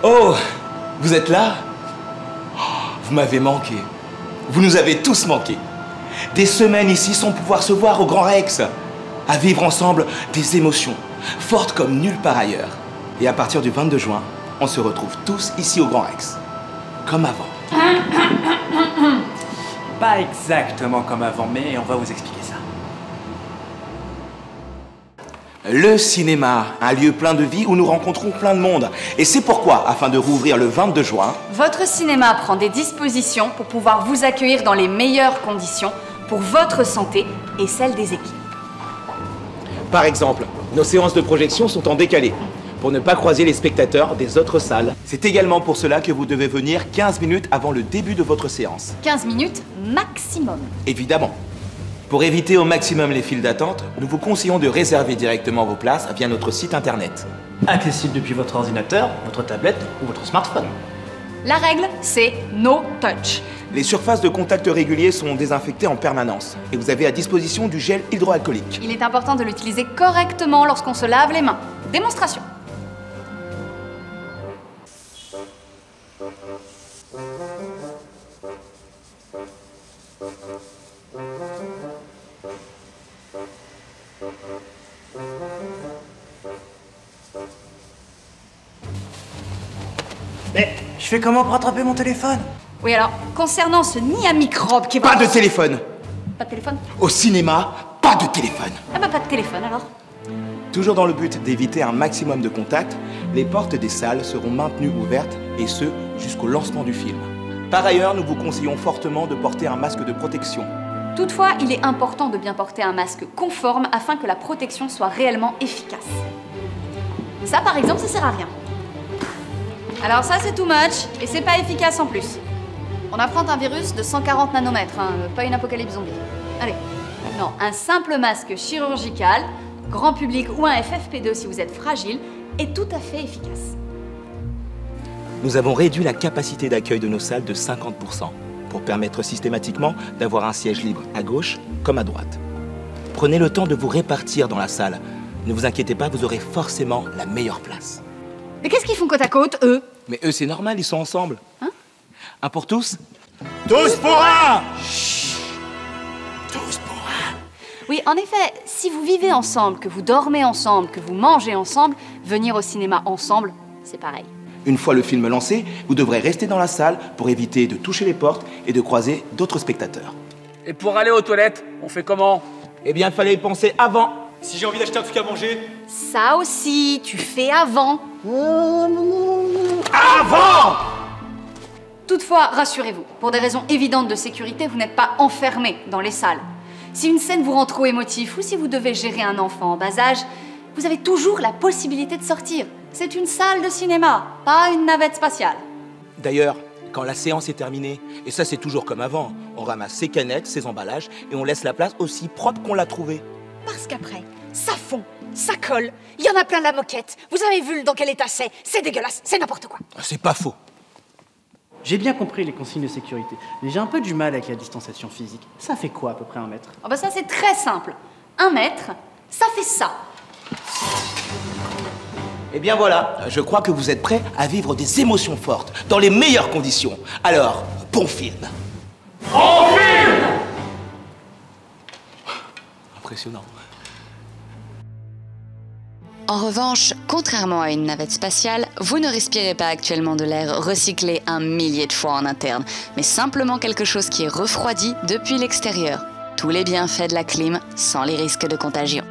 Oh, vous êtes là? Oh, vous m'avez manqué. Vous nous avez tous manqué. Des semaines ici sans pouvoir se voir au Grand Rex. À vivre ensemble des émotions, fortes comme nulle part ailleurs. Et à partir du 22 juin, on se retrouve tous ici au Grand Rex. Comme avant. Pas exactement comme avant, mais on va vous expliquer ça. Le cinéma, un lieu plein de vie où nous rencontrons plein de monde. Et c'est pourquoi, afin de rouvrir le 22 juin, votre cinéma prend des dispositions pour pouvoir vous accueillir dans les meilleures conditions pour votre santé et celle des équipes. par exemple, nos séances de projection sont en décalé, pour ne pas croiser les spectateurs des autres salles. C'est également pour cela que vous devez venir 15 minutes avant le début de votre séance. 15 minutes maximum. Évidemment. Pour éviter au maximum les files d'attente, nous vous conseillons de réserver directement vos places via notre site internet. Accessible depuis votre ordinateur, votre tablette ou votre smartphone. La règle, c'est no touch. Les surfaces de contact réguliers sont désinfectées en permanence et vous avez à disposition du gel hydroalcoolique. Il est important de l'utiliser correctement lorsqu'on se lave les mains. Démonstration. Mais je fais comment pour attraper mon téléphone? Oui, alors, concernant ce nid à microbes qui est... Pas de téléphone! Pas de téléphone? Au cinéma, pas de téléphone! Ah bah pas de téléphone alors. Toujours dans le but d'éviter un maximum de contacts, les portes des salles seront maintenues ouvertes et ce, jusqu'au lancement du film. Par ailleurs, nous vous conseillons fortement de porter un masque de protection. Toutefois, il est important de bien porter un masque conforme afin que la protection soit réellement efficace. Ça, par exemple, ça sert à rien. Alors ça, c'est too much et c'est pas efficace en plus. On affronte un virus de 140 nanomètres, hein, pas une apocalypse zombie. Allez, non, un simple masque chirurgical, grand public ou un FFP2 si vous êtes fragile, est tout à fait efficace. Nous avons réduit la capacité d'accueil de nos salles de 50% pour permettre systématiquement d'avoir un siège libre à gauche comme à droite. Prenez le temps de vous répartir dans la salle. Ne vous inquiétez pas, vous aurez forcément la meilleure place. Mais qu'est-ce qu'ils font côte à côte, eux? Mais eux, c'est normal, ils sont ensemble. Hein? Un pour tous? Tous pour un! Tous pour un! Oui, en effet, si vous vivez ensemble, que vous dormez ensemble, que vous mangez ensemble, venir au cinéma ensemble, c'est pareil. Une fois le film lancé, vous devrez rester dans la salle pour éviter de toucher les portes et de croiser d'autres spectateurs. Et pour aller aux toilettes, on fait comment? Eh bien, il fallait y penser avant. Si j'ai envie d'acheter un truc à manger, Ça aussi, tu fais avant. Avant! Toutefois, rassurez-vous, pour des raisons évidentes de sécurité, vous n'êtes pas enfermé dans les salles. Si une scène vous rend trop émotif ou si vous devez gérer un enfant en bas âge, vous avez toujours la possibilité de sortir. C'est une salle de cinéma, pas une navette spatiale. D'ailleurs, quand la séance est terminée, et ça c'est toujours comme avant, on ramasse ses canettes, ses emballages, et on laisse la place aussi propre qu'on l'a trouvée. Parce qu'après, ça fond, ça colle, il y en a plein la moquette. Vous avez vu dans quel état c'est dégueulasse, c'est n'importe quoi. C'est pas faux. J'ai bien compris les consignes de sécurité, mais j'ai un peu du mal avec la distanciation physique. Ça fait quoi à peu près 1 mètre? Oh bah ça c'est très simple. 1 mètre, ça fait ça. Eh bien voilà, je crois que vous êtes prêts à vivre des émotions fortes, dans les meilleures conditions. Alors, bon film. Bon film! Impressionnant. En revanche, contrairement à une navette spatiale, vous ne respirez pas actuellement de l'air recyclé 1 millier de fois en interne, mais simplement quelque chose qui est refroidi depuis l'extérieur. Tous les bienfaits de la clim sans les risques de contagion.